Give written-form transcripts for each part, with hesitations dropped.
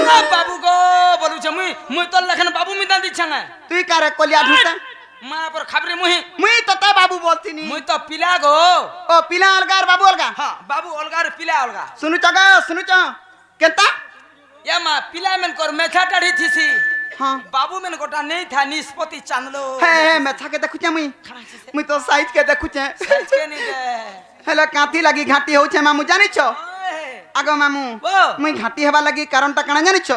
না বাবু গো বলুছ মুই তোর লেখান বাবু মিতা দিচ্ছা না তুই কারে কলিয়া ঢুসা মা পর খাবরে মুই তোতে বাবু বলতিনি মুই তো পিলা গো ও পিলা অলগা আর বাবু অলগা হ্যাঁ বাবু অলগা আর পিলা অলগা শুনুছ কেনতা এ মা পিলা মেন কর মেছা টাড়ি থিসি हाँ बाबू मेन गोटा नहीं था निष्पत्ति चांदलो है मेथा के देखुचे मुई तो साइज के देखुचे सच के नहीं दे हेले कांती लगी घाटी होछे मामू जानिछ आगो मामू मुई घाटी हेबा लगी कारणटा काना जानिछ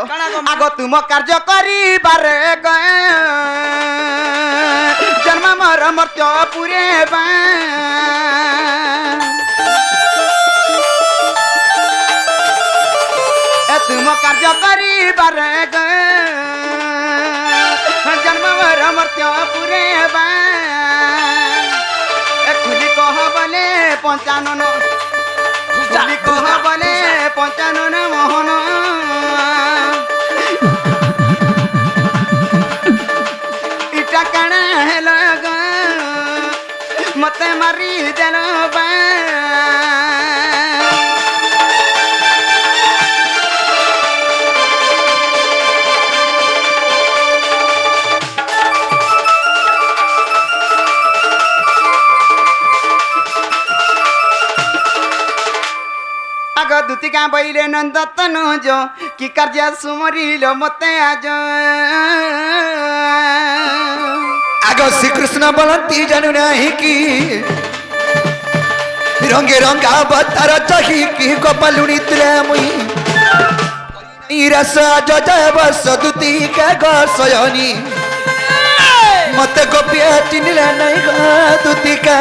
आगो तुम कार्य करी बारे गए जन्म मर मर्त्य पुरे बा ए तुम कार्य करी बारे गए जन्म मर मर्त्य पुरे बा ए खुली कह बले पंचानन खुली कह बले पंचानन मोहन इटा काना हेलो ग मते मारी देल बा दुतिका बैले नंदतन जो कि कार्य सुमरिल मते आज आगो श्री कृष्ण बोलती जानू नहीं कि रंगे रंगा बतार चाही कि गोपालुनी तुले मुई रस जय बस दुती के गसयनी मते गोपिया चिनिले नहीं ग दुतिका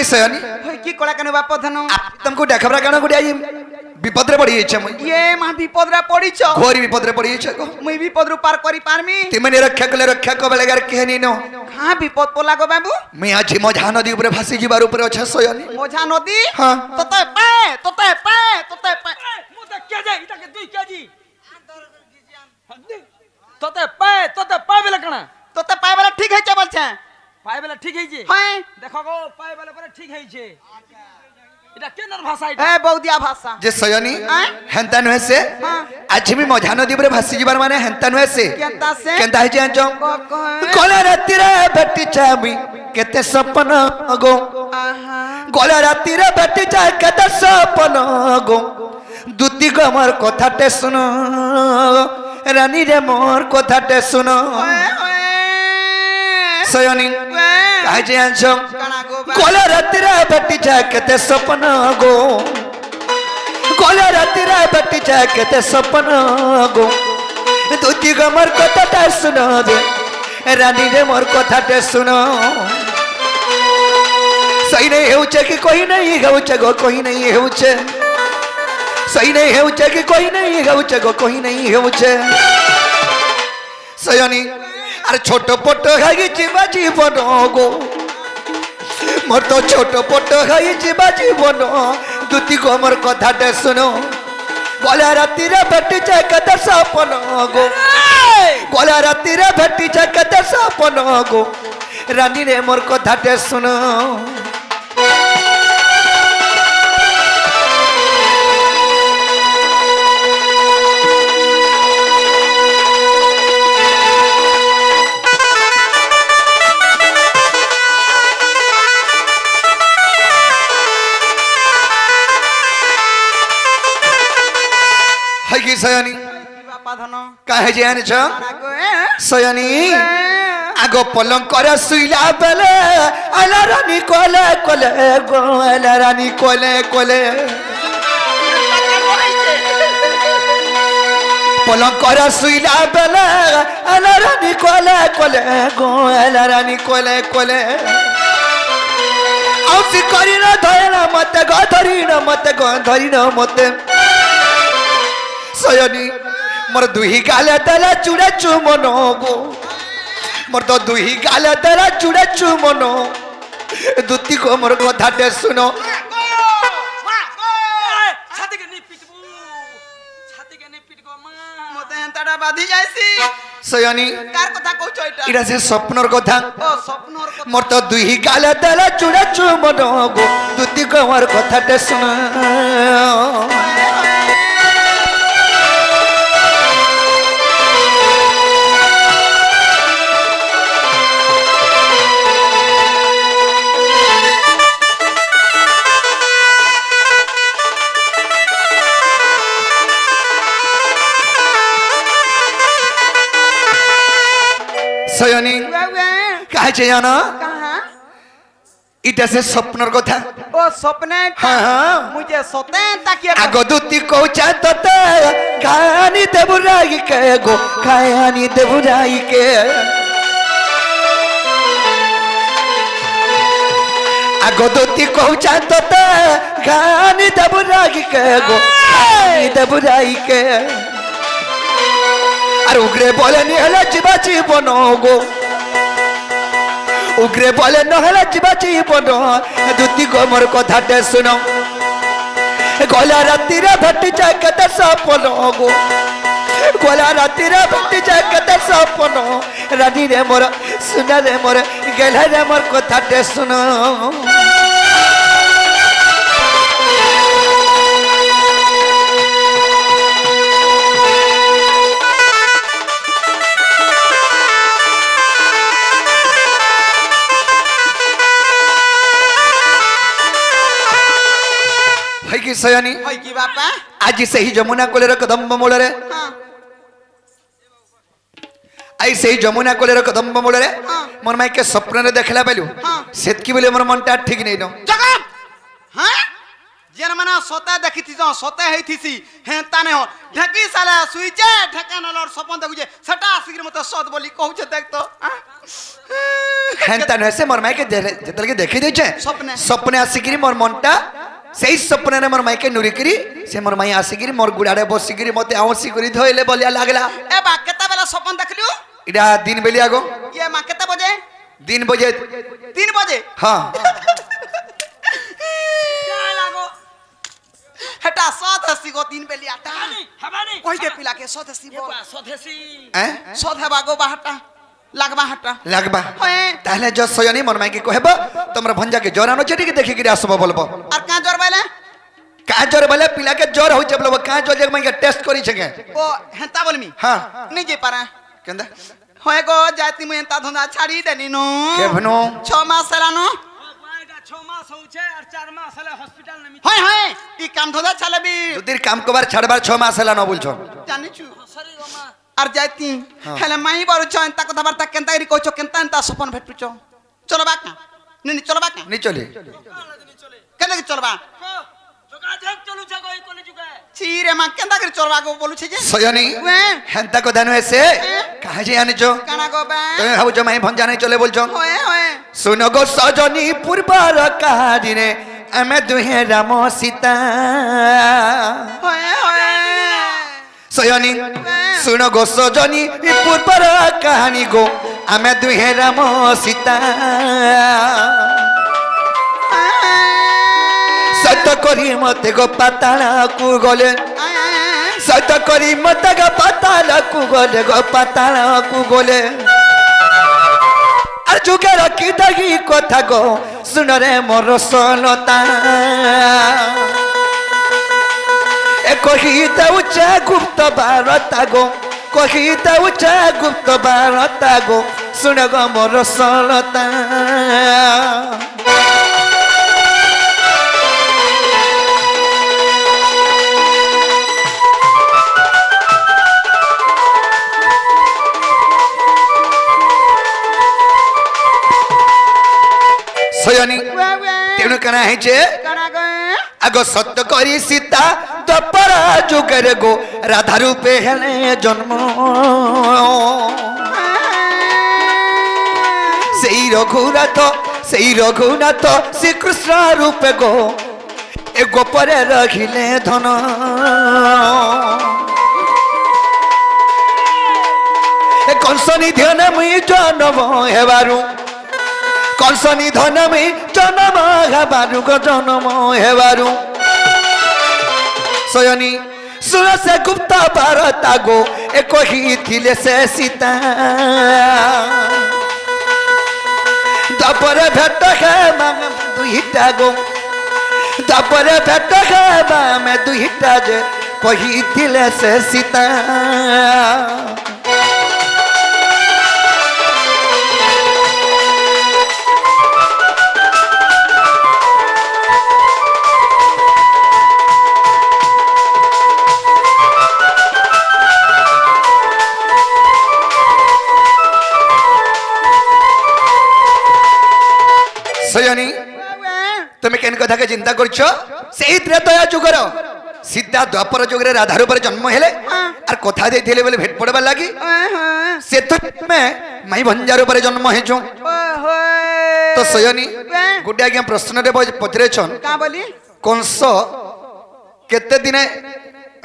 सयानी की कोला कने बाप धनो तुमको देखबरा काना गुडिया विपद रे पड़ी छै मुई ये मा विपद रे पड़ी छ घोरी विपद रे पड़ी छै को मुई विपद रु पार करी पारमी तिमने रक्षा को बेलेगार केहनी न हां विपद पोला गो बाबू मैं आज मझा नदी ऊपर भासी जीवार ऊपर छ सयानी मझा नदी हां तते पे मु त के जाई इटा के दुई केजी तते पे बेले कना तते पाए वाला ठीक है छ बोलछे पाए बेले ठीक है जे हां देखो गो पाए बेले पर ठीक है जे इटा केनर भाषा इटा ए बहुदिया भाषा जे सयानी हेंता नहे से आज मी मझा नदी ऊपर भासी जीवार माने हेंता नहे से केंता है जान कोला राती रे बेटी चामी केते सपना गो कोला राती रे बेटी चा केते सपना गो दुती को मोर कथाटे सुनो रानी रे मोर कथाटे सुनो सयानी काहे जे आंसो कोला राती रे बेटी चा केते सपना गो कोला राती रे बेटी चा केते सपना गो दुती को मोर कथाटे सुनो रानी रे मोर कथाटे सुनो सही नहीं हेउचे कि कोई नहीं हेउचे गो कोई नहीं हेउचे सही नहीं हेउचे कि कोई नहीं हेउचे गो कोई नहीं हेउचे सयानी अरे छोट पोट खाई जीवा जीवन गो मोर तो छोट पोट खाई जीवा जीवन दुती को मोर कथाटे सुनो गला राती रे भेटी जाए कते सपन गो गला राती रे भेटी जाए कते सपन गो रानी रे मोर कथाटे सुनो सयानी काहे जान छ सयानी आगो पलंग करे सुइला बेले आला रानी कोले कोले गो आला रानी कोले कोले पलंग करे सुइला बेले आला रानी कोले कोले गो आला रानी कोले कोले औसी करी न धरना मते गो धरी न मते गो धरी न मते सयानी मोर दुही गाले तेरा चुड़े चुमनो गो मोर तो दुही गाले तेरा चुड़े चुमनो दुती को मोर कथाटे सुनो छाती के नी पिटबू छाती के नी पिटगो मा मते हंताडा बाधी जायसी সয়নি কার কথা কইছো এটা এটা সে স্বপ্নর কথা ও স্বপ্নর কথা মোর তো দুই গালে দেলা চুড়া চুমন গো দুতি কমার কথাটা শোনা সয়নি কাছে জানো কাহা এটা সে স্বপ্নর কথা ও স্বপ্নে হ্যাঁ হ্যাঁ মুঝে সতে তাকিয়ে আগ দুতি কৌচা ততে খানি দেবুরাই কে গো খায়ানি দেবুরাই কে আগ দুতি কৌচা ততে খানি দেবুরাই কে গো খানি দেবুরাই কে আর উগ্রে বলে নিহলে জীবা জীবন গো উগ্রে বলে নহলে জীবা জীবন দুতি গো মোর কথাটা শুনো গলা রাতিরে ভেটি যায় কেতে সপন গো গলা রাতিরে ভেটি যায় কেতে সপন রানী রে মোর শুনা রে মোর গেলা রে মোর কথাটা শুনো কি সয়নি হই কি বাপা আজি সেই যমুনা কোলের কদম্ব মূଳରେ হ্যাঁ আই সেই যমুনা কোলের কদম্ব মূଳରେ হ্যাঁ। মোর মাইকে স্বপ্ନରେ দেখলা পাইলু হ্যাঁ। সেতকি বলে মোর মনটা ঠিক নেই ন জগত হ্যাঁ যেন মানে সতে দেখিছিস সতে হইছিস হ্যাঁ তানে হ ঢেকি সালা সুইছে ঢেকা নলর স্বপ্ন দেখুছে সেটা আসিকি মতে সত বলি কହୁছে দেখ তো হেনতা নয় সে মোর মাইকে যেতলকে দেখি দেছে স্বপ্নে। স্বপ্নে আসিকি মোর মনটা সেই স্বপ্নে মোর মাইকে নুরিকি সে মোর মাই আসিকি মোর গুড়ারে বসিকি মতে আউসি করে ধইলে বলিয়া লাগলা এ বা কেতা বেলা স্বপ্ন দেখলু এটা দিন বেলি আগো ইয়ে মা কেতা বজে দিন বজে 3 বজে হ্যাঁ হেটা সত হাসি গো 3 বেলি আটা হেবানি কই দে পিলাকে সত হাসি বল সধেসি হ্যাঁ সত হেবা গো বাহাটা লাগবা হাটা লাগবা হ্যাঁ তাহলে যশ সয়নি মোর মাইকে কহব তোমরা ভঞ্জাকে জ্বর আনো যেটিকে দেখি করে আসব বলবো আর কা জ্বর বাইলে কা জ্বর বলে পিলাকে জ্বর হইছে বলবো কা জ্বর যে মাইকে টেস্ট করিছে কে ও হেতা বলমি হ্যাঁ নিজে পারা কেন্দা হয় গো যাইতি মুই এন্তা ধন্দা ছাড়ি দেনি নো কেভনো 6 মাস হেলানো 6 মাস হচ্ছে আর 4 মাস হলে হসপিটাল নেমি হয় হয় ই কাম ধন্দা চালাবি দুদির কাম কবার ছাড়বার 6 মাস হেলা ন বলছো জানিছু সরি গো মা আর যাইতি হেলে মাই বড়ছ এন্তা কথা বার্তা কেনতা করি কইছো কেনতা এন্তা সপন ভেটুছ চলো বাক না নি চলো বাক না নি চলে কেন কি চলবা যোগাযোগ চলুছে গো এই কলে যুগে চিরে মা কেনতা করি চলবা গো বলুছি যে সয়নি ওয়ে হেনতা কথা নয় সে কাহে যে আনিছো কানা গো বা তুমি ভাবছো মাই ভঞ্জা নাই চলে বলছো হয় হয় শুনো গো সজনী পূর্বার কাহিনে আমি দুহে রাম সীতা হয় হয় সয়নি শুনো গো সজনী পূর্বার কাহিনী গো আমি দুহে রাম সীতা সত্য করি মতে গো পাতালকু গলে সত্য করি মতে গো পাতালকু গলে গো পাতালকু গলে আর যুগে রাখি দাগি কথা গো শুনরে মোর সলতা এ কহিতে উচ্চা গুপ্ত বারতা গো কহিতে উচ্চা গুপ্ত বারতা গো শুন গো মোর সলতা সয়নি তেণু কেনা হয়েছে কানা গো আগ সত্য করি সীতা দ্বাপরা যুগের গো রাধা রূপে হেলে জন্ম সেই রঘুনাথ শ্রীকৃষ্ণ রূপে গো এ গোপরে রখিলে ধন এ কংস নিধন মুই জন্ম হেবারু কংস নিধন মুই জন্ম হেবারু গো জন্ম হেবারু সয়নি সুরসে গুপ্ত বারতা গো ଏ କହିଥିଲେ ସେ ସୀତା ତାପରେ ଭେଟ ହେବା ଆମେ ଦୁଇଟା ଗো ତାପରେ ଭେଟ ହେବା ଆମେ ଦୁଇଟା ଯେ କହିଥିଲେ ସେ ସୀତା सयनी তুমি কেন কথাকে চিন্তা করছো সেই ত্রেতয়া যুগর सीधा द्वापर जुग राधा रूप जन्म हेले और कथा देथिले बोले भेट पड़वा लगी से तो मैं माई भंजा रूप जन्म हेछु तो सयनी गुडे आज्ञा प्रश्न रे पचरे छन का बोली कंस केते दिने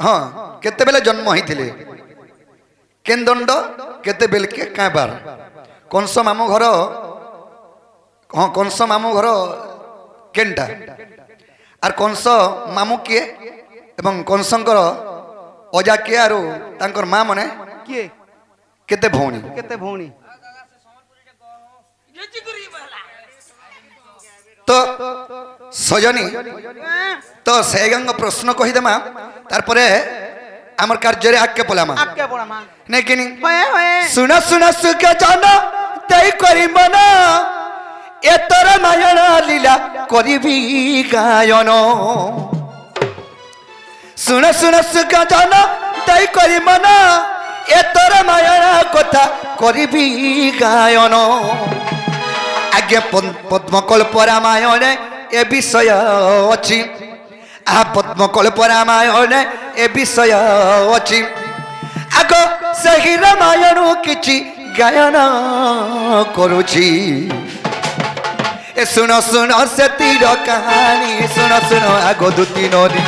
हां केते बेले जन्म हिथिले केन दंड केते बेल के का बार कंस मामू घर हां कंस मामू घर केनटा और कंस मामू किए एवं कंसंकर अजा किए आरो तांकर मां मने किए केते भौणी तो सजनी तो सेगंग प्रश्न कहि देमा तार परे हमर कार्य रे आके पलामा नै किनी सुना सुना सुख जन तई करी मन एतर नयन लीला करिबी गायन सुन सुन सुख जन तई करी मन एतर माया कथा करिबी गायन आज्ञा पद्मकल्प रामायण ए विषय अछि आ पद्मकल्प रामायण ए विषय अछि आग सही रामायण किछि गायन करूछि ए सुन सुन से तीर कहानी सुन सुन आगो दुती नदी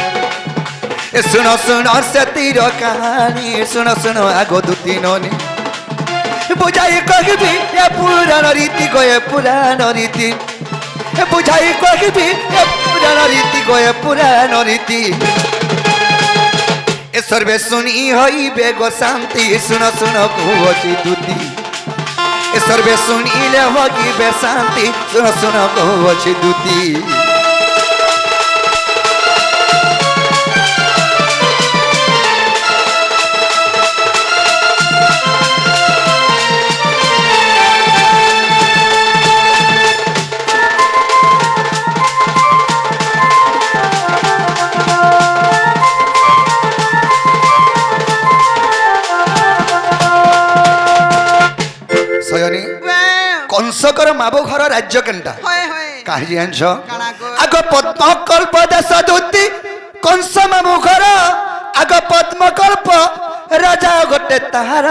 ए सुन सुन से तीर कहानी सुन सुन आगो दुती नदी बुझाई कहबी ए पुराण रीति गए पुराण रीति ए बुझाई कहबी ए पुराण रीति गए पुराण रीति ए सर्वे सुनी होई बेगो शांति सुन सुन कहूची दुती ए सर्वे सुनीले होगी बे शांति सुन सुन कहूची दुती कंसकर माबो घर राज्य केनटा काहे जानछ आग पद्मकल्प देश दूती कंस माबो घर आग पद्मकल्प राजा गोटे ताहार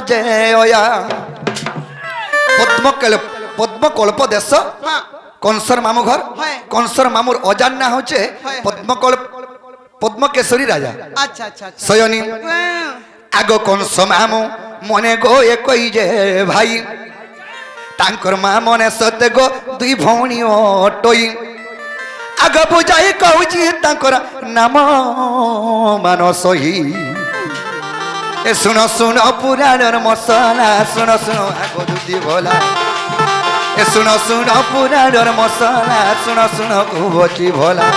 जयया पद्मकल्प देश कंसर मामू घर कंसर मामूर अजान ना होचे पद्मकल्प पद्मकेशरी राजा अच्छा अच्छा सयनी आग कंस मामू मने गो एकई जे भाई तांकर मां मने सते गो दुई भौणी अटोई आग बुझाई कहूची तांकर नाम मान सही ए सुन सुन पुराणर मसला सुन सुन आग दुदी भोला ए सुन सुन पुराणर मसला सुन सुन कहूची भोला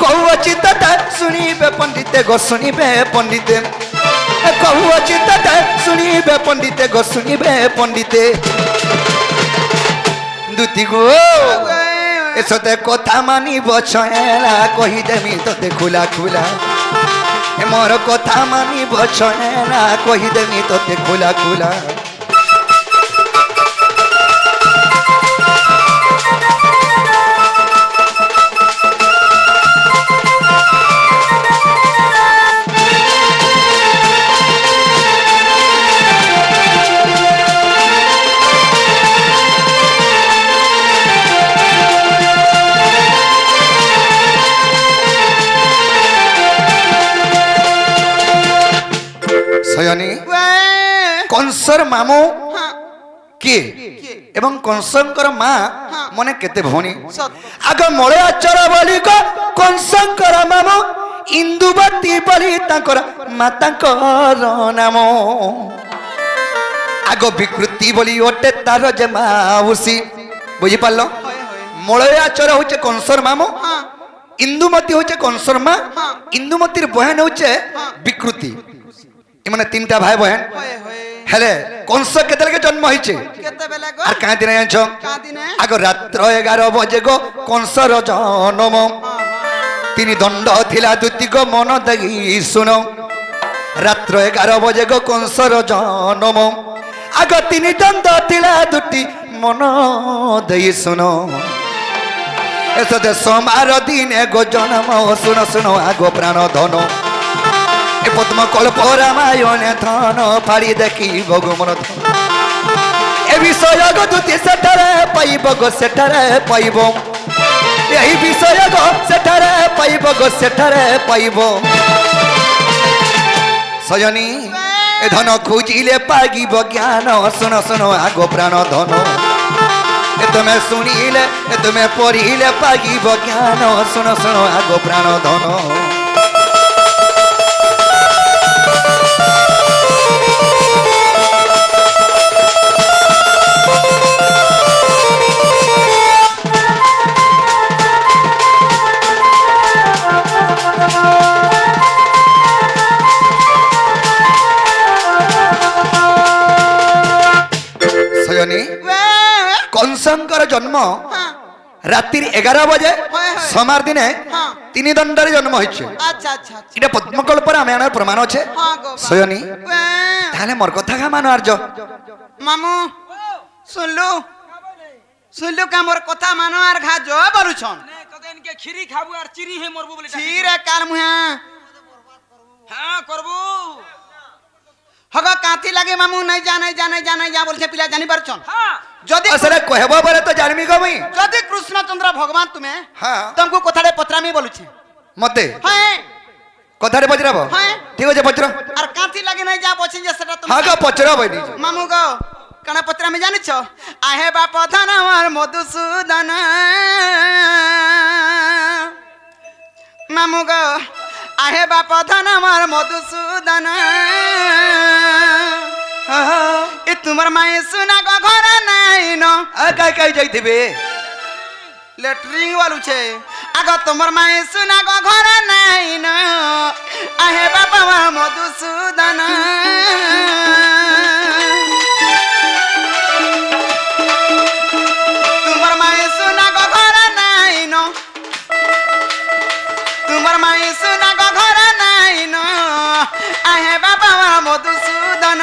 कहूची तथा सुनिबे पंडिते गो सुनिबे पंडिते कहूची तथा सुनिबे पंडिते गो सुनिबे पंडिते दुती गो एसते कथा मानी बछला कहि देमी तते खुला खुला ए मोर कथा मानी बछला कहि देमी तते खुला खुला कंसर मामू किए एवं कंसंकर मां मने केते भौणी आग मले आचर बोली को कंसंकर मामू ଇନ୍ଦୁବତୀ ବୋଲି ତାଙ୍କର ମାତାଙ୍କର ନାମ ଆଗ ବିକୃତି ବୋଲି ଗୋଟେ ତାର ଯେ ମାଉସୀ ବୁଝିପାରିଲ ମଳୟାଚର ହଉଛି କଂସର ମାମୁ ଇନ୍ଦୁମତୀ ହଉଛି କଂସର ମା ଇନ୍ଦୁମତୀର ବହନ ହଉଛି ବିକୃତି ଏମାନେ ତିନିଟା ଭାଇ ବହନ ହେଲେ କଂସ କେତେବେଳେ ଜନ୍ମ ହେଇছে আর কাঁ দিনে জানছ আগ রাত্র 11 বজে গো কংসর জন্ম তিনি দণ্ড থিলা দুতিক মন দেই শুন রাত্র 11 বজে গো কংসর জন্ম আগ তিনি দণ্ড থিলা দুটি মন দেই শুন এসে সোমবার দিনে গো জন্ম শুন শুন আগ প্রাণ ধন এ পদ্ম কল্প রামায়ণে ধন ফাড়ি দেখি ভগমন এ বিষয় গো দুতি সেঠারে পাইব গো সেঠারে পাইব এই বিষয় গো সেঠারে পাইব গো সেঠারে পাইব সজনী এ ধন খুঁজিলে পাগিব জ্ঞান শুন শুন আগ প্রাণ ধন এ তুমি শুনিলে এ তুমি পড়িলে পাগিব জ্ঞান শুন শুন আগ প্রাণ ধন কংসঙ্কর জন্ম রাত্রি 11 বজে সোমবার দিনে তিনি দণ্ডরে জন্ম হয়েছে এটা পদ্মকল্প রামায়ণের প্রমাণ আছে সয়নি তাহলে মোর কথা কা মানো আর্য মামু শুনলু শুনলু কা মোর কথা মানো আর ঘা জ বলুছন কতদিনকে খিরি খাবু আর চিরি হে মরবু বলে চিরে কাল মুহা হ্যাঁ করবু হগ কাঁথি লাগে মামু নাই যা বলছে পিলা জানি পারছন হ্যাঁ যদি আসলে কহব বলে তো জানমি গমি যদি কৃষ্ণচন্দ্র ভগবান তুমি হ্যাঁ তোমাকে কথাটা পত্রামি বলুছে মতে হ্যাঁ কথারে পচরাব হ্যাঁ ঠিক আছে পচর আর কাঁথি লাগে নাই যা বলছেন যে সেটা তুমি হ্যাঁ গো পচরাব এটি মামু গো কানা পত্রামি জানিছ আহে বাপ ধন আমার মধুসূদন মামু গো আহে বাপ ধন আমার মধুসূদন এ তোমার মায়ে সুনা গো ঘর নাই ন কাই কাই যাইতিবে লেটরিং वालुছে আগ তোমার মায়ে সুনা গো ঘর নাই ন আহে বাবা আমার মধুসূদন তোমার মায়ে সুনা গো ঘর নাই ন তোমার মায়ে সুনা গো ঘর নাই ন আহে বাবা আমার মধুসূদন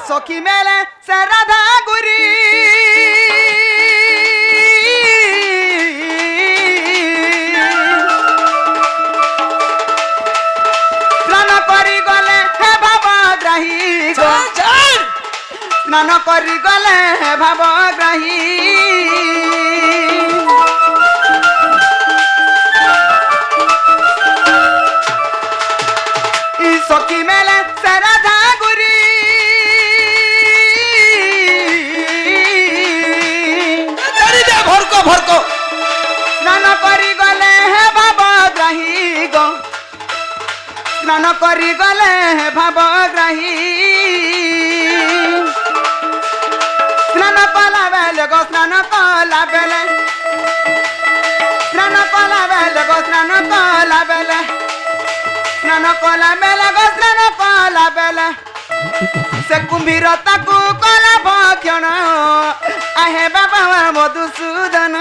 সখী মেলে সে রাধা গুরি স্নান করি গলে হে ভাবগ্রাহী স্নান করি গলে হে ভাবগ্রাহী সখী মেলে সে রাধা গুরি ভরক স্নান করি গলে হে ভাবগ্রাহী গো স্নান করি গলে হে ভাবগ্রাহী স্নান কলা বেলে গো স্নান কলা বেলে স্নান কলা বেলে গো স্নান কলা বেলে স্নান কলা বেলে গো স্নান কলা বেলে সে কুম্ভীর তাকু কলা ভক্ষণ আহে বাবা মধুসূদন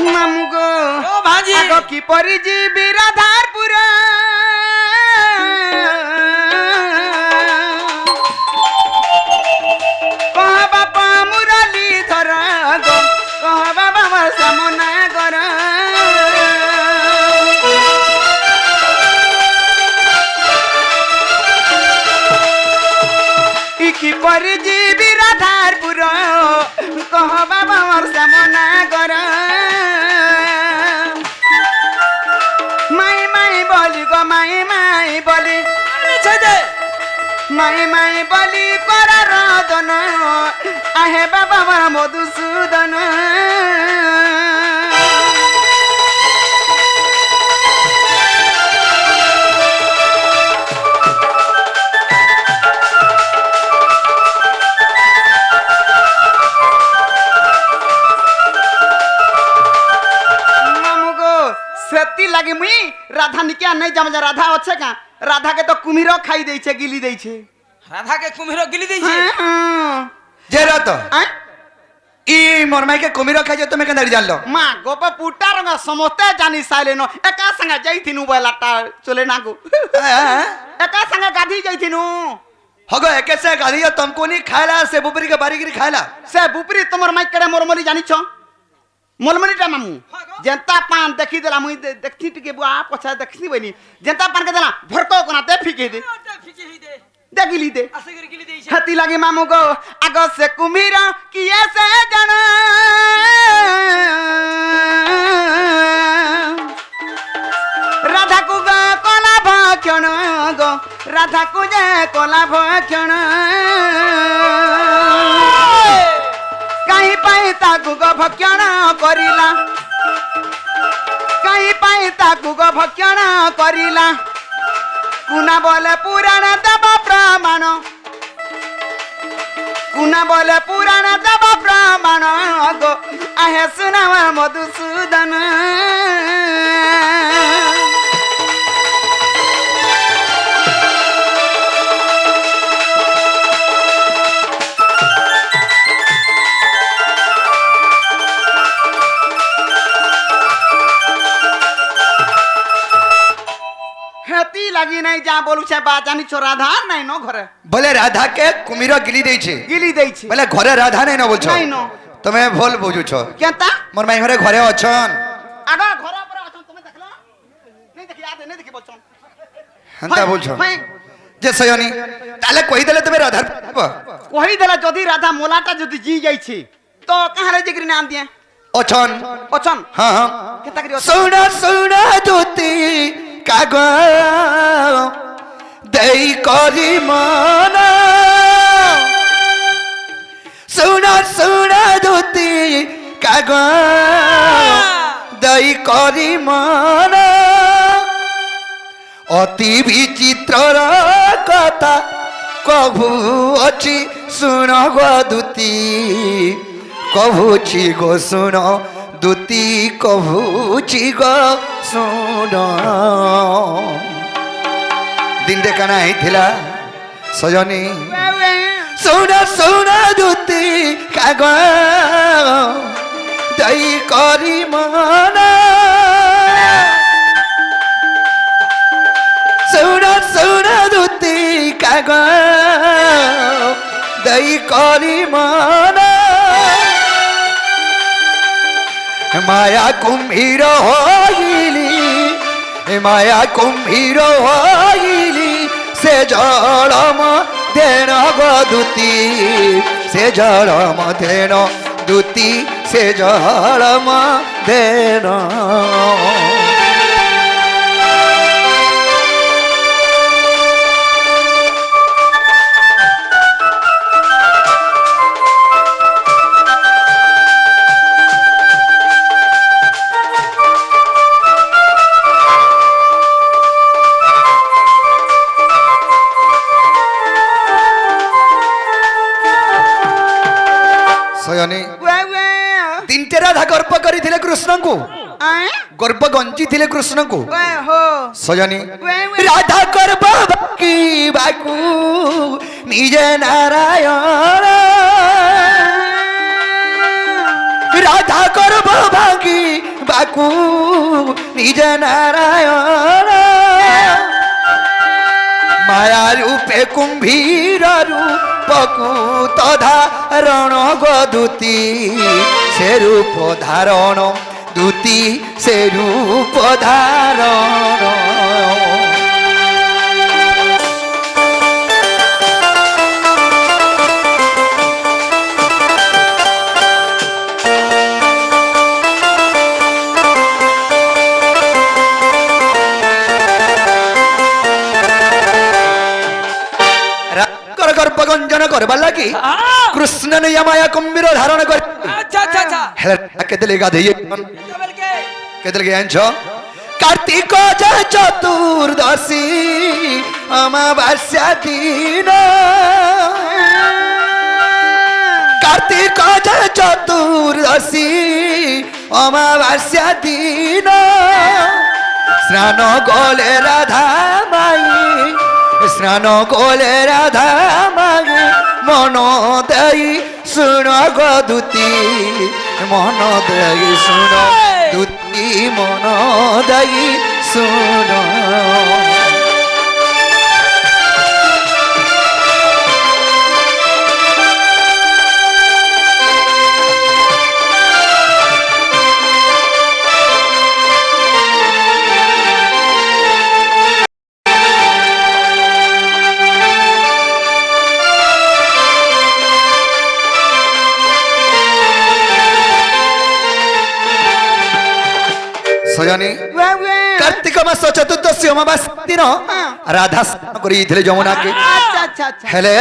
মামু গো ও ভাজি আগ কি পরি যাবি রাধারপুর শ্যামনগর কি পরি জীবি রাধারপুর কহ বাবা মোর শ্যামনগর মাই মাই বলি গো মাই মাই বলি মাই মাই বলি কর রদন আহে বাবা মোর মধুসূদন সেতি লাগি মুই রাধা নিকে নাই যাম যে রাধা আছে কা রাধা के तो कुम्हीरो खाई देई छे गिली देई छे রাধা কে কুমির গিলি দিয়েছে যে রাত ই মোর মাইকে কুমির খাই তুমি কেন জানলো মা গোপ পুটা রঙ সমস্তে জানি সাইলে ন একা संगे যাইতিনু বলাটা চলে না গো একা संगे গাধি যাইতিনু হগো একে সে গাড়িয়া তুমকো নি খাইলা সে বুপরি के बारीगिरी खाइला से बुपरी तुमर माइक केड़े मोरमली जानि छ मोलमनीटा मामू जनता पान देखी देला मुई देखती टिके बुआ पछा देखती बनी जनता पान के देला भरको कोना ते फिके दे देखिली दे हती लगी मामू गो आगो से कुमीरा किए से जन राधा को गो कोला भक्षण गो राधा को जे कोला भक्षण कहीं पाई ताकू गो भक्षण करिला कहीं पाई ताकू गो भक्षण करिला कुना बोले पुराण दब प्रमाण कुना बोले पुराण दब प्रमाण गो आहे सुनावा मधुसूदन लगी नहीं जा बोलू छे बा जानी छो राधा नहीं नो घरे बोले राधा के कुमिर गिली देई छे बोले घरे राधा नहीं न बोलछो नहीं नो तमे भूल बुझु छो केता मोर माई घरे घरे अछन आगा घर पर अछन तमे देखलो नहीं देखि याद नहीं देखि बोलछन हंता बोलछो जे सयनी ताले कहि देले तमे राधा कहि देला जदी राधा मोलाटा जदी जी जाई छी तो कहां रे जिगरी नाम दिए अछन अछन हां हां केता करी सोना सोना दूती कागो दई करी माना सुना सुना दूती कागो दई करी माना अति विचित्र कथा कभू अच्छी सुन गो दूती कभूची गो सुन दूती कभूची गो सुन दिन रे काना हिथिला सजनी सुन सुन दूती काग दई करी मना सुन सुन दूती काग दई करी मना माया कुम्भीर होइली माया कुम्भीर होइली से जलम धेन गदूती से जलम धेन दूती से जलम धेन तीनटे राधा गर्भ करी कृष्ण को गर्भ गंजी थिले कृष्ण को सजनी राधा गर्भ की बाकू निजे नारायण राधा गर्भ भागी बाकू निजे नारायण माया रूपे कुंभीर रूपकू तधारण गदूती সে রূপ ধারণ দুতি সে রূপ ধারণ গঞ্জন করবার লাগি কৃষ্ণ মায়া কুম্ভীর ধারণ করে আচ্ছা আচ্ছা আচ্ছা কেতলে গাধেই বলকে কেতলে আনছ কার্তিক চতুর্দশী অমাবাস্যা দিন কার্তিক চতুর্দশী অমাবাস্যা দিন স্নান গলে রাধা মাই স্নান গলে রাধা মাগে মন দেই শুণ গো দুতি মন দেই শুণ দুতি মন দেই শুণ সজনী কার্তিক মাস চতুর্দশী অমাবাস্যা দিন রাধা স্নান করিলে যমুনাকে হেলে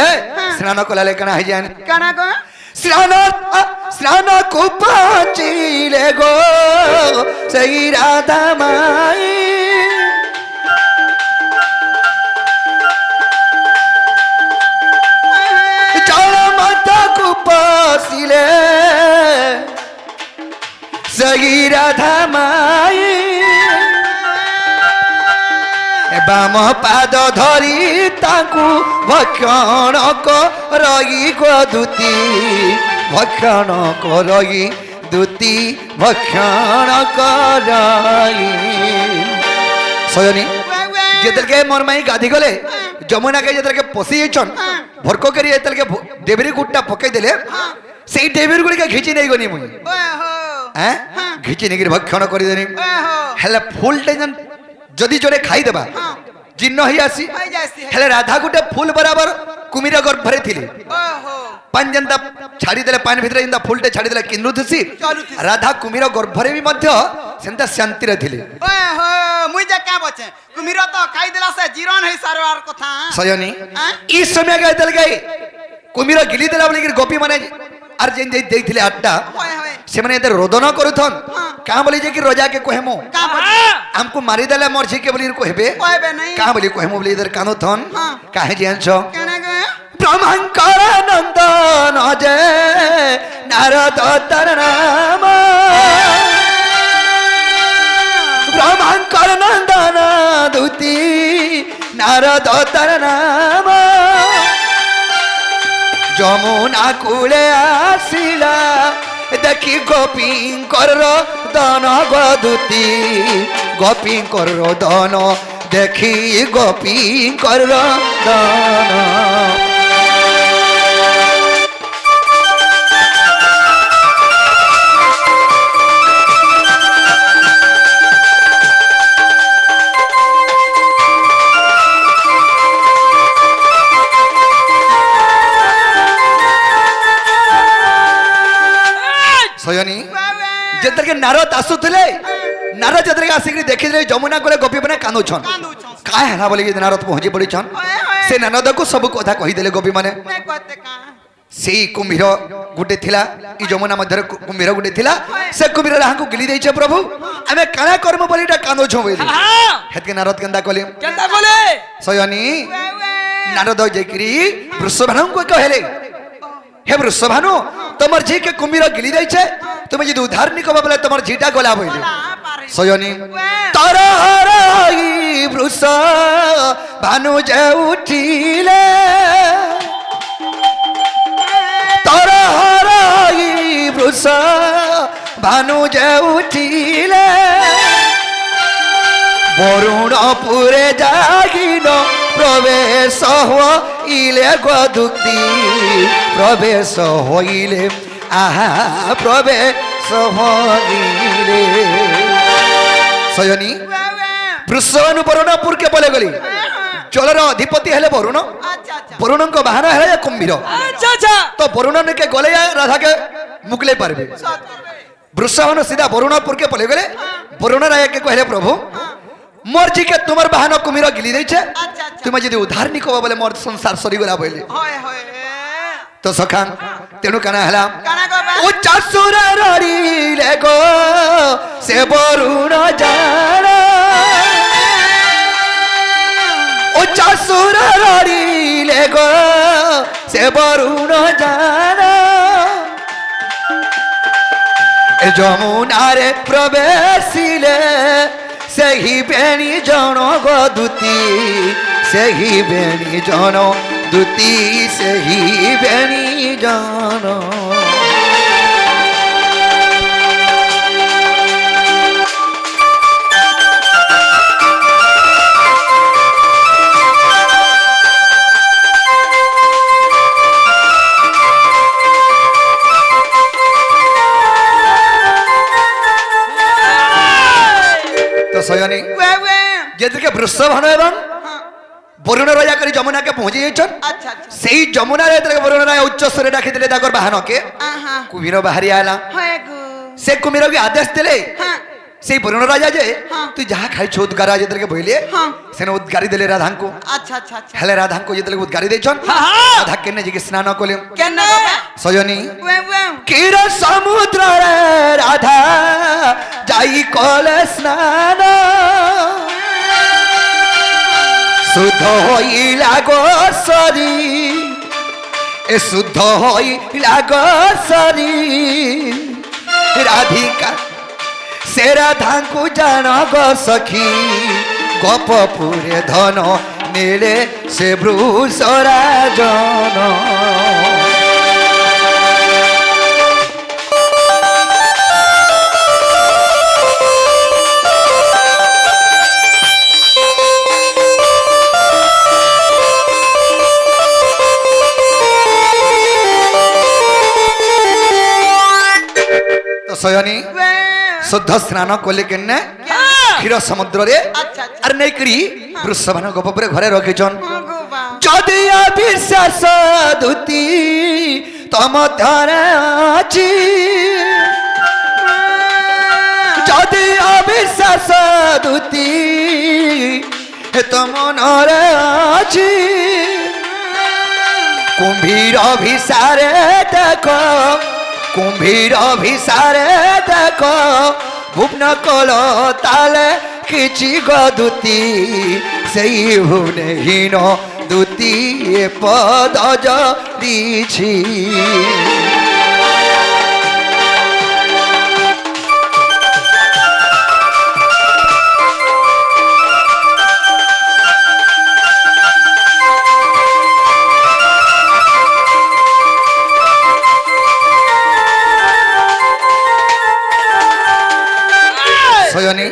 স্নান কলালে কানা হয়ে যান স্নান স্নান কুপাচিলে গো সেই রাধা মাই জল মাতা কুপাসিলে সেই রাধা মাই বাম পাদ ধরি তাଙ୍କୁ ভক্ষণ করই গো দুতি ভক্ষণ করই দুতি ভক্ষণ করই সজনী যেতলকে মোর মাই গাধি গলে যমুনাকে যেতলকে পশি যাইছন ভরক করি যেতলকে ডেবরি গুটটা পকাই দেলে সেই ডেবরি গুড়িকে ঘিচি নেই গনি মুই হ্যাঁ ঘিচি নেই ভক্ষণ করি দেনি হেলে ফুলটা যদি জোরে খাই দেবা জীর্ণ হয়ে আসি হেলে রাধা গুটে ফুল বরাবর কুমির গর্ভরে থিলি পান যেন্তা ছাড়ি দেলে পান ভিতরে যেন্তা ফুলটা ছাড়ি দেলে কিন্নুথিসি রাধা কুমির গর্ভরে বি মধ্য সেন্তা শান্তিরে থিলি মুই যে কা বচে কুমির তো খাই দেলা সে জীরণ হই সারবার কথা সজনী ই সময় গাই দেল গাই কুমির গিলি দেলা বলি গোপী মানে আর যেন যেই দেইଥିଲେ আড্ডা সেমানে এতে রোদন করুথন কাঁ বলি যে কি রোজা কে কহেমো हमको मारी देले मोर छी के बोली कहबे का बोली कहमो बोली इधर कानुथन काहे जानछो ब्रह्मंकर नंदन अजय नारद तर नाम ब्रह्मंकर नंदन दूती नारद तर नाम যমুনা কূলে আসিলা দেখি গোপীঙ্কর দন গদুতি গোপীঙ্কর দন দেখি গোপীঙ্কর দন সজনী যেতকে নারদ আসুଥିଲେ নারদ যেতকে আসিকি দেখিলে যমুনা কোলে গোপী মানে কান্দুছন কায় হেলা বলি নারদ পहुंची পড়িছন সে নারদକୁ ସବୁ কথা কহিদেলে গোপী মানে সেই কুম্ভীর গুটে থিলা ই যমুনা মধ্যে কুম্ভীর গুটে থিলা সে কুম্ভীর রাহাଙ୍କୁ গিলি দেইছে প্রভু আমি কানা কর্ম বলি এটা কান্দুছু বলি হেতকে নারদ কেন্দা কলি সজনী নারদ যাইকি বৃষভানুଙ୍କୁ কহেলে हे वृषभानु तमर जी के कुम्भीर गिली जाइछे तुम यदि उद्धार नि कबा बोले तमर जीटा गला बोइले सजनी तर हराई वृष भानु जे उठिले तर हराई वृष भानु जे उठिले वरुणपुरे जागिन प्रवेश हो इले गदुक्ति प्रवेश होइले आहा प्रवेश সহগিরে সয়নী বাবা বৃষଭାনু বরুণপুরকে বলে গলি জলর অধিপতি হেলে বরুণ আচ্ছা আচ্ছা বরুণଙ୍କ বাহানা হেলে কুম্ভীর আচ্ছা আচ্ছা তো বরুণকে গলে রাধাকে মুকলে পারবে সৎ করবে বৃষভানু সিধা বরুণপুরকে বলে গলে বরুণ রায়কে কহিলে প্রভু মোর জি কে তোমার বাহানা কুমির গিলি দেছে আচ্ছা আচ্ছা তুমি যদি উদ্ধার নি কব বলে মোর সংসার সরিগলা বলে হয় হয় তো সখান তেণু কানা হেলা কানা বাবা ও চাষুর রড়িলে গো সে বরুণ জান ও চাষুর রড়িলে গো সে বরুণ জান এ যমুনারে প্রবেশিলে ସେହି ବେଣୀ ଜଣ ଗଦୁତି ସେହି ବେଣୀ ଜଣ ଦୁତି ସେହି ବେଣୀ ଜଣ তো সয়নী বাবা যেদিকে বৃষভানু এবং বরুণ রাজা করে যমুনাকে পৌঁছে যাইছন আচ্ছা আচ্ছা সেই যমুনারে যেদিকে বরুণ রাজা উচ্চ স্বরে ডাকিদেলে তাকর বাহনকে আহা কুমির বাহারি আলা হয় গো সে কুমিরকে আদেশ দেলে হ্যাঁ সেই বরুণ রাজা যে হ্যাঁ। তুই যাহা খাইছ উদ্গার যেদিকে বইলে হ্যাঁ। সেনে উদ্গারি দেলে রাধাঙ্কু আচ্ছা আচ্ছা আচ্ছা হেলে রাধাঙ্কু যেদিকে উদ্গারি দেইছন রাধা কেনে যে স্নান কলে কেন বাবা সজনী বাবা ক্ষীর সমুদ্র রাধা যাই কলে স্নান শুদ্ধ হইলা গো সরি এ শুদ্ধ হইলা গো সরি রাধিকা সে রাধাঙ্কু জান গো সখী গোপপুরে ধন নেলে সে বৃষরাজন তো সয়নী শুদ্ধ স্নান কলে কেনে ক্ষীর সমুদ্রে আচ্ছা আচ্ছা আর নেইকরি বৃষভান গোপপুরে ঘরে রখিছন হ্যাঁ গো বাবা যদি অবিশ্বাস দুতি তম ধ্যানে আছে যদি অবিশ্বাস দুতি তম মନରେ আছে কুম্ভীর ভিসারে দেখো কুম্ভীর ভিসারে দেখো ভুবন কল তালে খিচি গদুতি সেই ভুবনহীন দুতি পদ দিছি সয়নী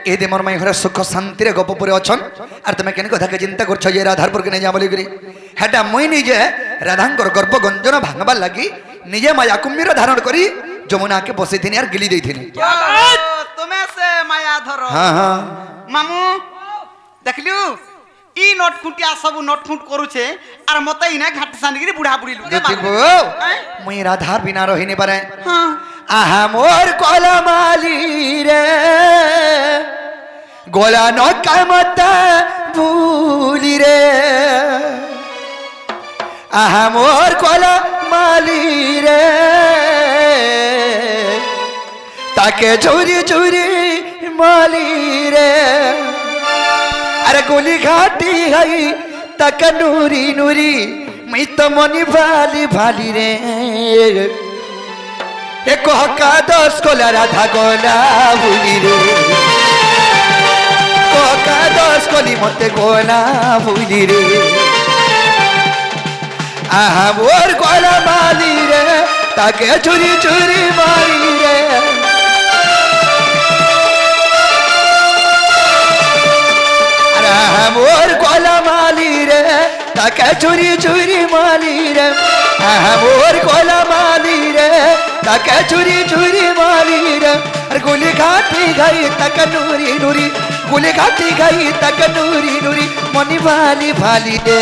এই দে মোর মাই ঘরে সুখ শান্তিরে গোপপুরে অছন আর তুমি কেন কথাকে চিন্তা করছ যে রাধারপুরকে নিয়ে যা বলি করি হেটা মুই নিজে রাধাঙ্কর গর্ভ গঞ্জন ভাঙবার লাগি নিজে মায়া কুম্ভীর ধারণ করি যমুনাকে বসে দিন আর গিলি দেইথিনি তুমি সে মায়া ধর হ্যাঁ হ্যাঁ মামু দেখলু ই নটখুটিয়া সবু নটখুট করুছে আর মতে ইনা ঘাট সানিগিরি বুড়া বুড়ি লুকে দেখিবো মুই রাধার বিনা রহিনি পারে হ্যাঁ আহা মোর কলমালি রে গোলা নকামতা ভুলি রে আহা মোর কলমালি রে তাকে চুরি চুরি মালি রে আরে গুলি ঘাটি হাই তাকে নুরি নুরি মই তো মনি ভালি ভালি রে এক হকা দশ কোলা রাধা গোলা ভুলি রে হকা দশ কলি মতে গোলা ভুলি রে আহা মোর গোলা মালি রে তাকে চুরি চুরি মারি রে আহা মোর গোলা মালি রে তাকে চুরি চুরি মালি রে আহা মোর গোলা মালি রে তাকে চুরি চুরি মারি রে আর গুলি ঘাটি গাই তাকে নুরি নুরি গুলি ঘাটি গাই তাকে নুরি নুরি মনি ভালি ভালি রে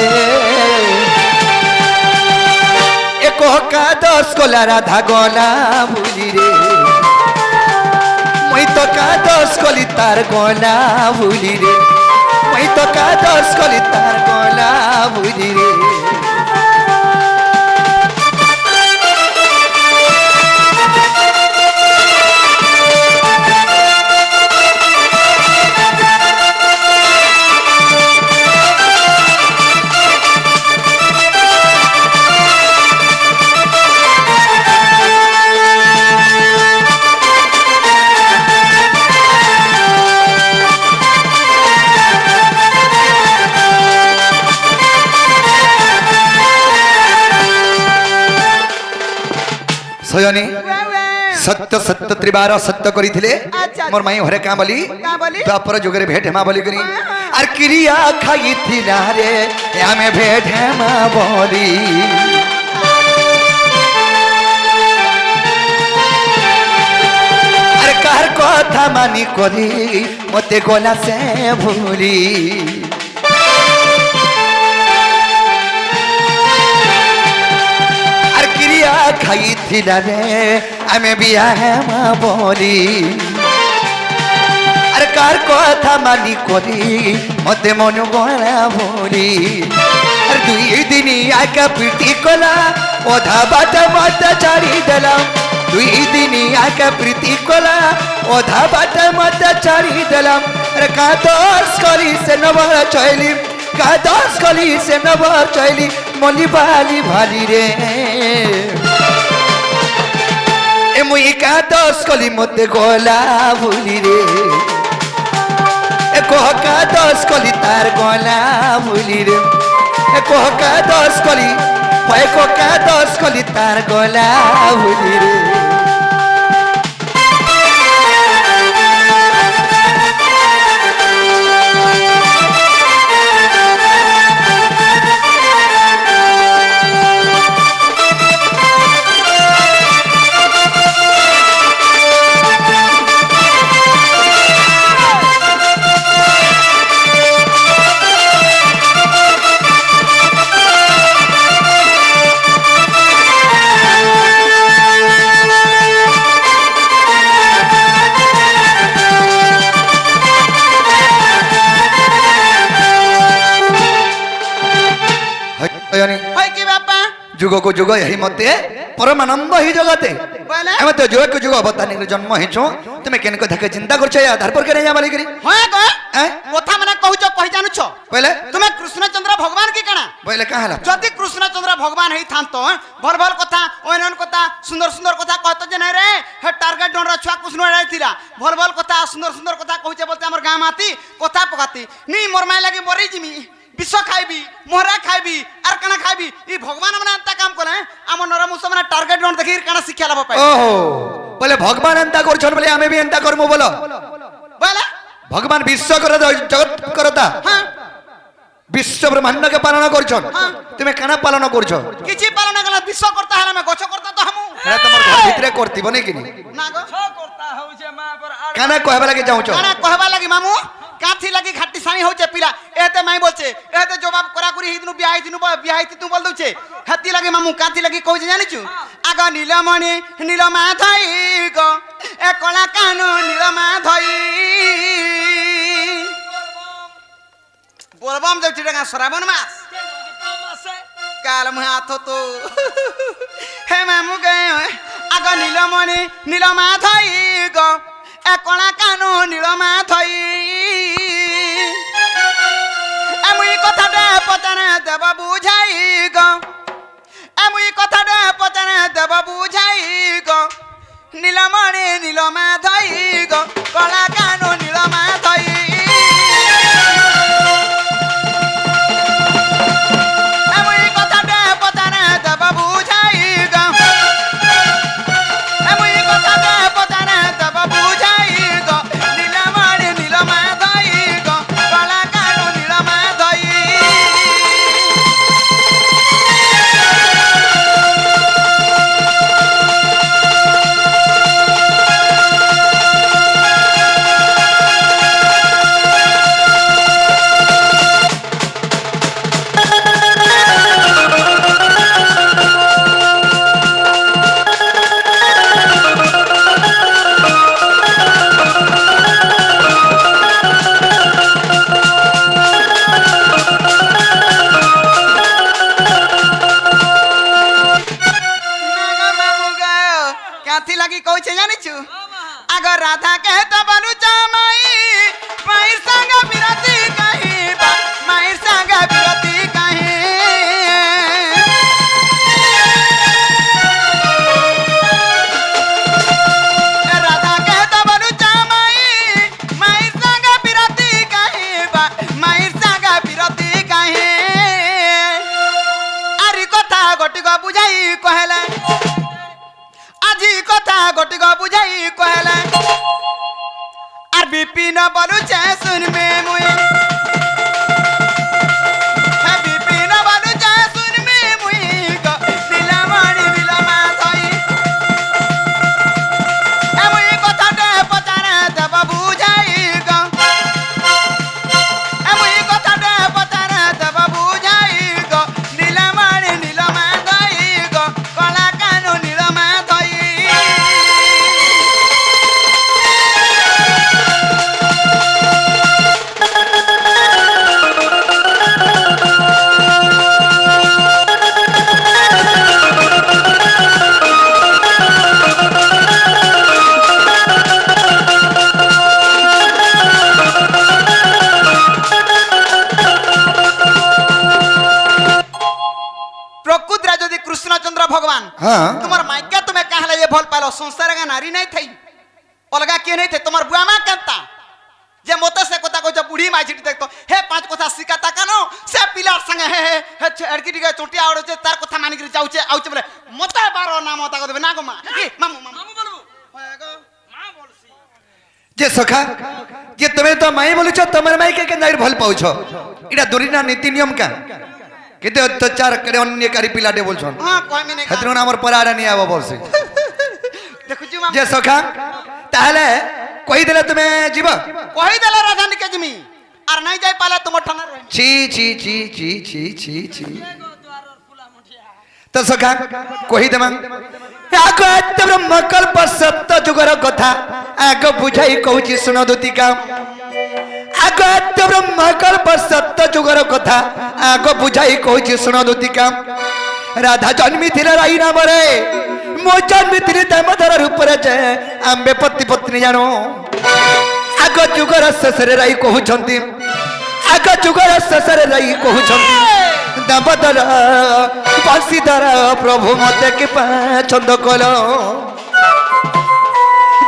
এক কাদস কলা রাধা গলা ভুলি রে মই তো কাদস কলি তার গলা ভুলি রে মই তো কাদস কলি তার গলা ভুলি রে সয়নি সত্য সত্য ত্রিবার সত্য করিলে মোর মাই ঘরে কাঁ বলি দ্বাপর যুগরে ভেট হেমা বলি করি আর ক্রিয়া খাইছিলা রে আমি ভেট হেমা বলি আর কার কথা মানি করি মতে গলা সে ভুলি খাইছিলা রে আমি বিয়া হেমা বলি আর কার কথা মানি করি মতে মন গলা ভরি আর দুই দিন আকা প্রীতি কলা ওধা বাটা মাতা ছাড়ি দিলাম দুই দিন আকা প্রীতি কলা ওধা বাটা মাতা ছাড়ি দিলাম আর কাদস করি সে নবর চইলি কাদস করি সে নবর চইলি মলি ভালি ভালি রে মুই কাদস কলি মতে গলা ভুলি রে কহ কাদস কলি তার গলা ভুলি রে কহ কাদস কলি হয় কহ কাদস কলি তার গলা ভুলি রে যুগক যুগ এই মতে পরমানন্দ হি জগতে আমি তো যুগক যুগ অবতার জন্ম হইছো তুমি কেন কথা চিন্তা করছো আধার পর কেন যাবা লাগি হয় গো কথা মানে কহুছ কহি জানুছ বলে তুমি কৃষ্ণচন্দ্র ভগবান কি কানা বলে কাহলা যদি কৃষ্ণচন্দ্র ভগবান হই থান্ত ভাল ভাল কথা অনন কথা সুন্দর সুন্দর কথা কহত যে নাই রে হে টার্গেট ডনরা ছুয়া কৃষ্ণ রাইতিরা ভাল ভাল কথা সুন্দর সুন্দর কথা কহুছে বলতে আমার গাঁ মাতি কথা পকাতি নি মোর মাই লাগি মরি জিমি বিষ খাইবি মোহরা খাইবি আর কানা খাইবি এই ভগবান মানে এন্তা কাম করে আমার নরমুষ মানে টার্গেট ডন দেখি কানা শিক্ষা লাভ পাই ওহো বলে ভগবান এন্তা করছন বলে আমি বি এন্তা করমু বলো বলে ভগবান বিশ্ব করে জগৎ করতা হ্যাঁ বিশ্ব ব্রহ্মাণ্ডকে পালন করছন তুমি কানা পালন করছ কিছু পালন গলা বিশ্ব করতা হলে আমি গছ করতা তো হামু এটা তোমার ঘর ভিতরে করতিব নাই কিনি না গো করতা হউছে মা পর কানা কহবা লাগি যাউছ কানা কহবা লাগি মামু কাথি লাগি ঘাটি সানি হচ্ছে পিলা এতে মাই বলছে এতে জবাব করা করি হিদিনু বিয়াই তু বল দউছে হাতি লাগি মামু কাথি লাগি কইছে জানিছু আগা নীলমণি নীলমা ধই গো এ কলা কানু নীলমা ধই বলবাম যাউছি টাকা শ্রাবণ মাস কাল মু হাত তো হে মামু গে আগা নীলমণি নীলমা ধই গো এ কলা কানু নীলমা ধই এমুই কথাটা পচানে দেব বুঝাই গো এমুই কথাটা পচানে দেব বুঝাই গো নীলমণি নীলমা ধই গো কলা কানু নীলমা ধই এমুই কথাটা পচানে দেব বুঝাই গো এমুই কথাটা পচানে দেব বুঝাই গো নীলমণি নীলমা ধই গো কলা কানু নীলমা ধই বলুছে শুনবে মুই বিপিন বলুছে শুনবে মুই গো নীলমণি নীলমা ধই মুই কথাটা পচারে দেব বুঝাই গো মুই কথাটা পচারে দেব বুঝাই গো নীলমণি নীলমা ধই গো কলা কানু নীলমা ধই प्रकृति যদি কৃষ্ণচন্দ্র ভগবান হ্যাঁ তোমার মাইকা তুমি কাহলে ये भल पालो संसार का नारी नहीं थई अलगा के नहीं थे तुम्हार बुआ मां कहता जे मोते से कोता को जब बूढ़ी माई देखतो हे पांच कथा सिकाता कानो से पिलार संगे हे छड़की टिके चोटिया ओडे जे तार कथा मानि के जाउचे आउचे बोले मते बारो नाम ता को देबे ना गो मां की मामू मामू মামু বলবো होय गो মা বলছি যে সখা যে তুমি তো মাই বলছ তোমার মাই কে কেন ভল পাউছ এটা দরিনা নীতি নিয়ম কা কেতে অত্যাচার করে অন্যকারী পিলাটে বলছন हां कोई में नहीं হেতরুন আমার পরাড়া নিয়ে আব বলছে देखु जी मां যে সখা তাহলে কই দিলে তুমি জীব कोई देला राजधानी के जमी আর নাই যাই পালে তোমার ঠানা রই ছি ছি ছি ছি ছি ছি ছি গো দ্বারর ফুলা মুঠিয়া তো সখা কই দেমা আগ এত ব্রহ্ম কল্প সত্য যুগর কথা আগ বুঝাই কହୁছি শুনো দুতিকা আগ এত ব্রহ্ম কল্প সত্য যুগর কথা আগ বুঝাই কହୁছি শুনো দুতিকা রাধা জন্মিছিল রাই নামরে মো জন্মিଥିଲି দামোদর রূপরে যে আম্বে পতি পত্নী জানো আগ যুগর শেষরে রাই কହୁଛନ୍ତି আগ যুগর শেষরে রাই কହୁଛନ୍ତି দামোদর বংশীধর প্রভু মতে কি পছন্দ কল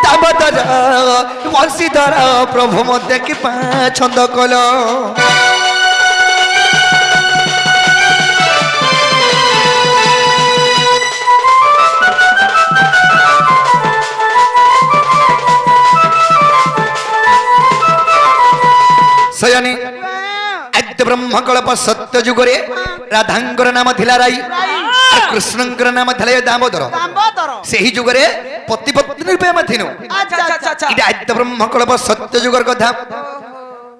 দামোদর বংশীধর প্রভু মতে কি পছন্দ কল সয়নি আদ্য ব্রহ্মকল্প সত্য যুগরে রাধাঙ্কর নাম থিলা রাই আর কৃষ্ণঙ্কর নাম থিলা দামোদর দামোদর সেই যুগরে পতি পত্নী রূপে আমি থিনু আচ্ছা আচ্ছা আচ্ছা এটা আদ্য ব্রহ্মকল্প সত্য যুগর কথা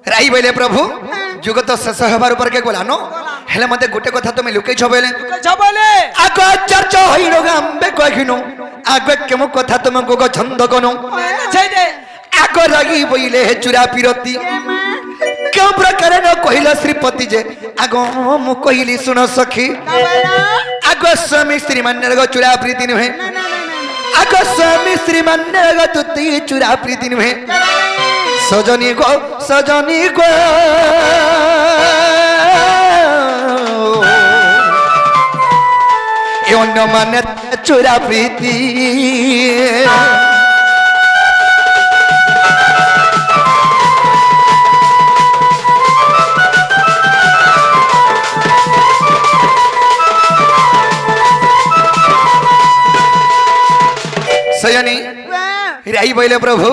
রাই বলে প্রভু যুগ তো শেষ হবার উপর কে গলানো হেলে মতে গোটে কথা তুমি লুকাইছ বলে যাবলে আগ আচার্য হইল গাম্বে কহিনু আগ কেম কথা তোমাকে গো ছন্দ গনু ছাই দে আগ লাগি বইলে চুরা পিরতি কেউ প্রকারে ন কহিল শ্রীপতি যে আগ মু কহিলি শুণ সখী আগ স্বামী স্ত্রী মান্যর গো চুরা প্রীতি নুহে আগ স্বামী স্ত্রী মান্যর গো তুতি চুরা প্রীতি নুহে সজনী গো এ অন্য মানে চুরা প্রীতি সয়নি রাই বইলে প্রভু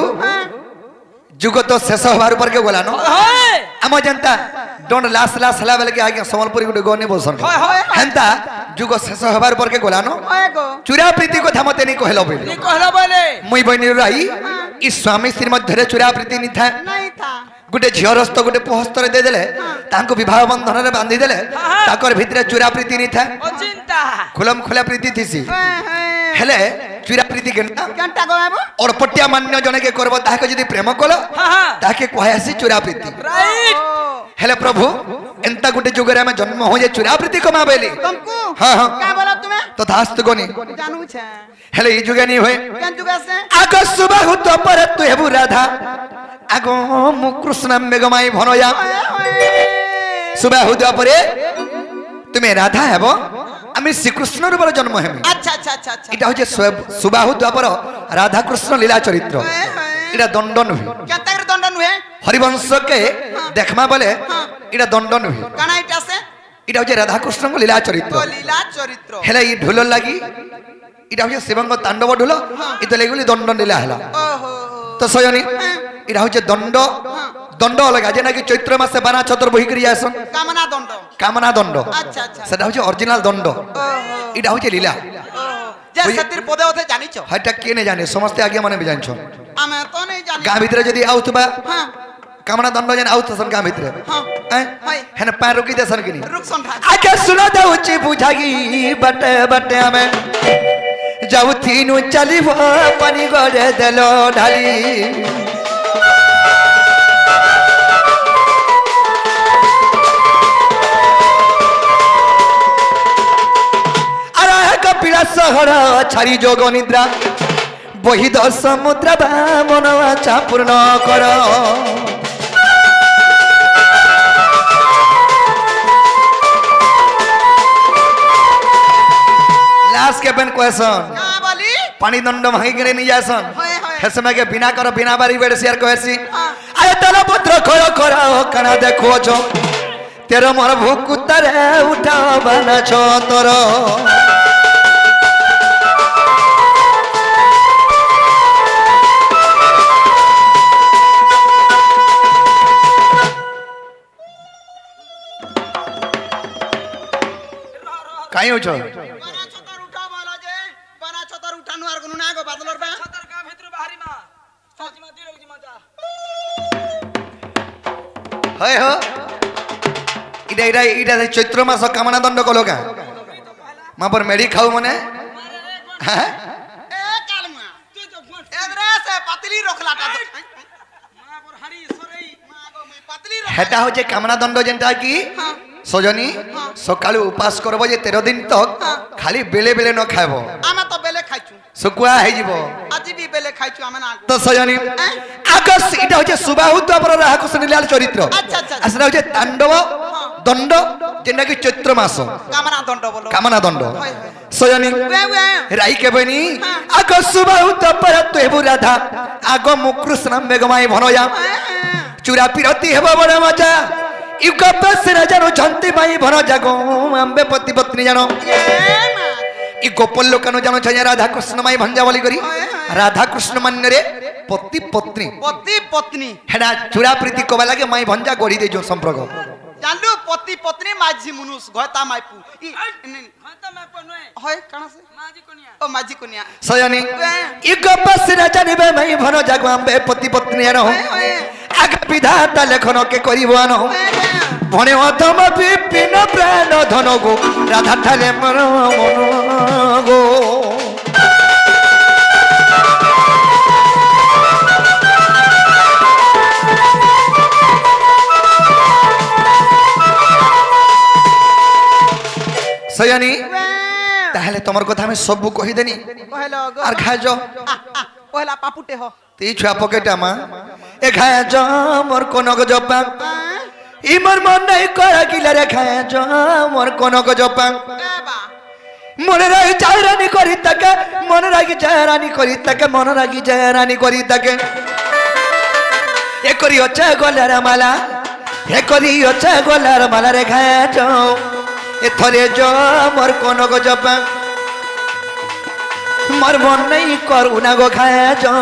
যুগ তো শেষ হবার উপর কে গলানো হয় আমার জানতা ডন্ড লাস লাস হলা বেলে আগে সম্বলপুরি গুটে গনে বসন হয় হেনতা যুগ শেষ হবার উপর কে গলানো होय गो চুরা প্রীতি কথা মতে নি কহিল বইলে নি কহলা বলে মুই বইনি রাই ই স্বামী স্ত্রী মধ্যে চুরা প্রীতি নি থা नहीं था গোটে ঝিওর হস্ত গোটে পোহস্তরে দিয়ে দেলে তাঙ্কু বিবাহ বন্ধନରେ বান্ধি দেলে তাকর ভিতরে চুরা প্রীতি নি থা অচিন্তা খুলম খোলা প্রীতি থিসি হেলে চুরা প্রীতি কেনটা घंटा गो बाबू অর্পটিয়া মান্য জনকে করব তাহাকে যদি প্রেম কল হ্যাঁ তাহাকে কহাসি চুরা প্রীতি রাইট হেলে প্রভু এন্তা গোটে যুগরে আমি জন্ম হয়ে চুরা প্রীতি কমা বেলি तुमको हाँ, हाँ। क्या बोला तुम्हें তো ধাস্ত গনি जानू छे হেলে এই যুগে নি হয়ে केन जुगा से আগ সুবাহু তো পরে তু হেবু রাধা আগ মু কৃষ্ণ মেঘমাই ভনয়া সুবাহু তো পরে তুমি রাধা হেব আমি শ্রীকৃষ্ণ রূপে জন্ম হেমি अच्छा अच्छा अच्छा अच्छा এটা হচ্ছে সুবাহু দ্বাপর রাধা কৃষ্ণ লীলা চরিত্র এটা দণ্ড নুহে क्या तगर दंडन हुए হরিবংশকে দেখমা বলে এটা দণ্ড নুহে काना इटा से এটা হচ্ছে রাধা কৃষ্ণ লীলা চরিত্র तो लीला चरित्र হেলে এই ঢোল লাগি এটা হচ্ছে শিবঙ্গ তাণ্ডব ঢোল এটা লেগুলি দণ্ড লীলা হেলা ओहो তো সয়নি এটা হচ্ছে দণ্ড দণ্ড অলগা যে নাকি চৈত্র মাসে বানা ছতর বহি করি আসন কামনা দণ্ড কামনা দণ্ড আচ্ছা আচ্ছা সেটা হচ্ছে অরিজিনাল দণ্ড এটা হচ্ছে লীলা যে সতীর পদে ওতে জানিছ হয়টা কে নে জানে সমস্ত আগে মানে জানছ আমি তো নেই জানি গাঁ ভিতরে যদি আউথবা হ্যাঁ কামনা দণ্ড যেন আউথসন গাঁ ভিতরে হ্যাঁ হ্যাঁ পা রুকি দেসন কিনি রুকসন ঠাক আগে শুনো দউছি বুঝাগি বটে বটে আমি যাউথিনু চালিব পানি গড়ে দেল ঢালি কপিলা সহর ছাড়ি যোগ নিদ্রা বহিদ সমুদ্র মন আশা পূর্ণ কর लास्ट के पेन क्वेश्चन का बोली पानी दंड भांगी करे नहीं जासन होए होए हे समय के बिना करो बिना बारी बेड शेयर कहसी आय तल पुत्र खरो खरो कना देखो छो तेरो मोर भूख उतरे उठा बना छो तोर काई हो छो बना छतर उठा वाला जे बना छतर उठानु আর কোন না গো বাদলর বা ছাতার গা ভিতরে বাহারি মা সাজিমা দিল কি মজা হয় হো ইডা ইডা ইডা চৈত্র মাস কামনা দণ্ড কলো কা মা পর মেডি খাও মনে হ্যাঁ এ কালমা তুই তো এদরে সে পাতলি রখলাটা মা পর হাড়ি সরেই মা গো মই পাতলি হেটা হচ্ছে কামনা দণ্ড যেটা কি সজনী সকালে উপাস করব যে 13 দিন তক খালি বেলে বেলে ন খাইব আমা তো বেলে খাইছু শুকুয়া হয়ে যাব আজি বি বেলে খাইছু আমা না তো সজনী আগস এটা হচ্ছে সুবাহু দ্বাপর রাহকৃষ্ণ লীলার চরিত্র আচ্ছা আচ্ছা আসলে হচ্ছে তাণ্ডব দণ্ড যেটা কি চৈত্র মাস কামনা দণ্ড বলো কামনা দণ্ড সজনী ওয়ে ওয়ে রাই কেবনি আগ সুবাহু দ্বাপর তুহেবু রাধা আগ মুকৃষ্ণ বেগমাই ভনয়া চূড়া পিরতি হেব বড় মজা युग बसरा जानो झंती माई भरा जागो अम्बे पति पत्नी जानो इ गोपाल लोकानो जानो छया राधा कृष्ण माई भंजावली करी राधा कृष्ण मान्य रे पति पत्नी हेडा चूड़ा प्रीति कोबा लागे माई भंजा गड़ी दे जो संपर्क जानलु पति पत्नी माझी मुनुस घता माइपु खाता मैं पनवे होय काना से माजी कोनिया ओ माझी कोनिया सयनी युग बसरा जानिबे माई भरा जागो अम्बे पति पत्नी जानो आग विधाता लेखन के करिबो न भने अधम विपिन प्राण धन गो राधा ठाले मन गो सयनी ताहले तमर कथा में सब कहि देनी कहलो गो आर खाय जो पहला पापुटे हो ती छुआ पकेट आमा ए खाय जो मोर कोनक जपा इ मोर मन नहीं करा किला रे खाय जो मोर कोनक जपा ए बा मन रागी जायरानी करी तके मन रागी जायरानी करी तके मन रागी जायरानी करी तके ए करी अच्छा गलार माला ए करी अच्छा गलार माला रे खाय जो ए थरे जो मोर कोनक जपा मोर मन नहीं करू ना गो खाय जो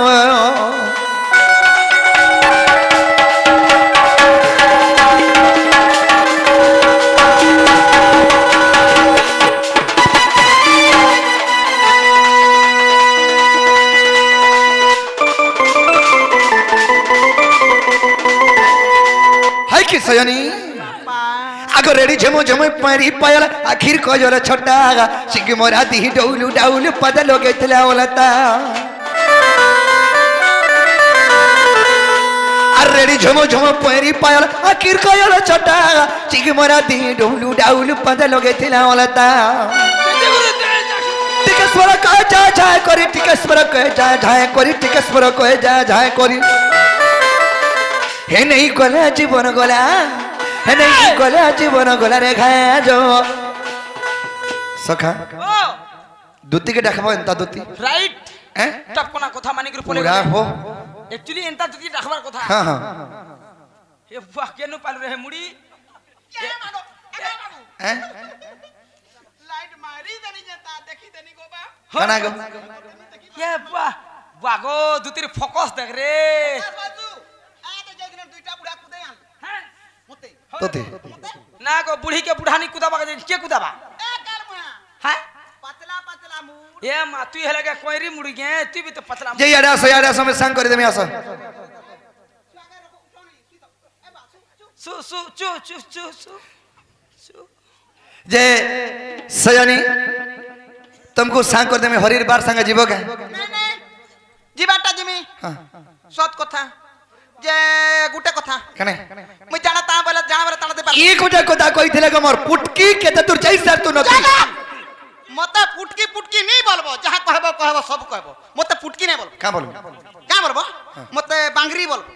सयनी आगो रेडी झमो झमो पारी पायल आखिर कजर छोटा सिग मोरा दी डौलू डाउल पद लोगे थला ओलता अर रेडी झमो झमो पारी पायल आखिर कजर छोटा सिग मोरा दी डौलू डाउल पद लोगे थला ओलता टिके स्वर कह जा जाय करी टिके स्वर कह जा जाय करी टिके स्वर कह जा जाय करी हे नहीं गला जीवन गला हे नहीं गला जीवन गला रे खाए जो सखा ओ दुती के डाखबो एंता दुती राइट हैं टपकोना কথা মানি করে পড়ে पूरा हो एक्चुअली एंता दुती রাখবার কথা हां हां हे বাহ কেন পালু রে মুড়ি हैं लाइट मारी देनी जता देखी देनी गो बा खाना गो ये বাহ বাগো দুতির ফোকাস দেখ রে बाजू आ तो जगन दुईटा बुढ़ा তোতে না গো বুড়িকে বুড়ানি কুদাবা কে কুদাবা এ কাল মুয়া হ্যাঁ পাতলা পাতলা মুড় এ মা তুই হেলে গে কইরি মুড়ি গে তুই বি তো পতলা যে ইয়ারে আসো আমি সাং করে দেমি আসো সু সু চু চু চু চু চু যে সজনী तुमको सांग कर देमी हरिर बार संग जीवो के নাই নাই জিবাটা জিমি সৎ কথা যে গুটে কথা कने মুই জানা তা বলে তাড়াতে পারি एक गोटा कोदा কইছিলে গমর পুটকি কেতে তোর চাই স্যার তু নতি মতে পুটকি পুটকি নি বলবো যাহা কহব সব কহব মতে পুটকি নাই বলবো কা বলবো কা বলবো মতে বাংরি বলবো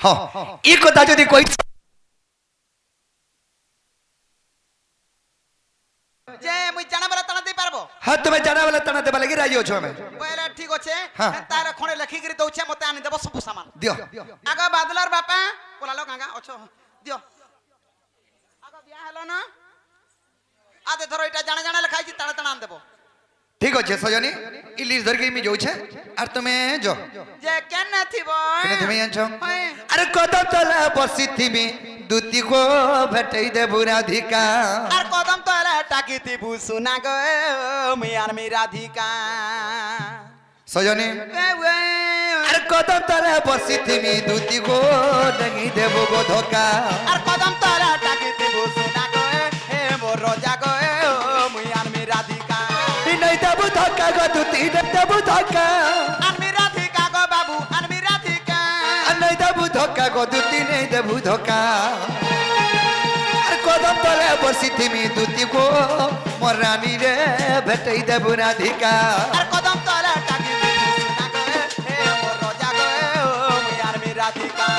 हां ई कोदा যদি কই যে মুই জানা বলে তাড়াতে পারবো हां তুমি জানা বলে তানা দেবা লাগি রাজি হছো আমি বলে ঠিক আছে হ্যাঁ। তার খনে লেখি গরি দউছে মতে আনি দেব সব সামান দিও আগা বাদলার বাপা কোলালো গাঙ্গা অছো দিও আগা বিয়া হলো না আদে ধরো এটা জানা জানা লেখাইছি তাড়া তাড়া আন দেব ঠিক আছে সজনী ই লিস্ট ধর মি যাউছে আর তুমি যো যে কেন থিব কেনে তুমি আনছো হ্যাঁ। আরে কদম তলা বসি থিবি দুতি গো ভেটাই দেবু রাধিকা আর কদম তলে টাকিতি বুসুনা গো মিয়ার মি রাধিকা সজনী আরে কদম তলা বসি থিবি দুতি গো ডঙ্গি দেবু গো ধোকা আর কদম তলে টাকিতি বুসুনা গো হে মোর রোজা গো মিয়ার মি রাধিকা নাই দেবু ধোকা গো দুতি দেবু ধোকা আর মি রাধিকা গো বাবু আর মি রাধিকা নাই দেবু ধোকা গো দুতি নাই দেবু ধোকা আর কদম তলে বসি থিবি দুতি গো মোর রানী রে ভেটাই দেবু রাধিকা আর কদম তলে টাকিতি বুসুনা গো হে মোর রোজা গো মিয়ার মি রাধিকা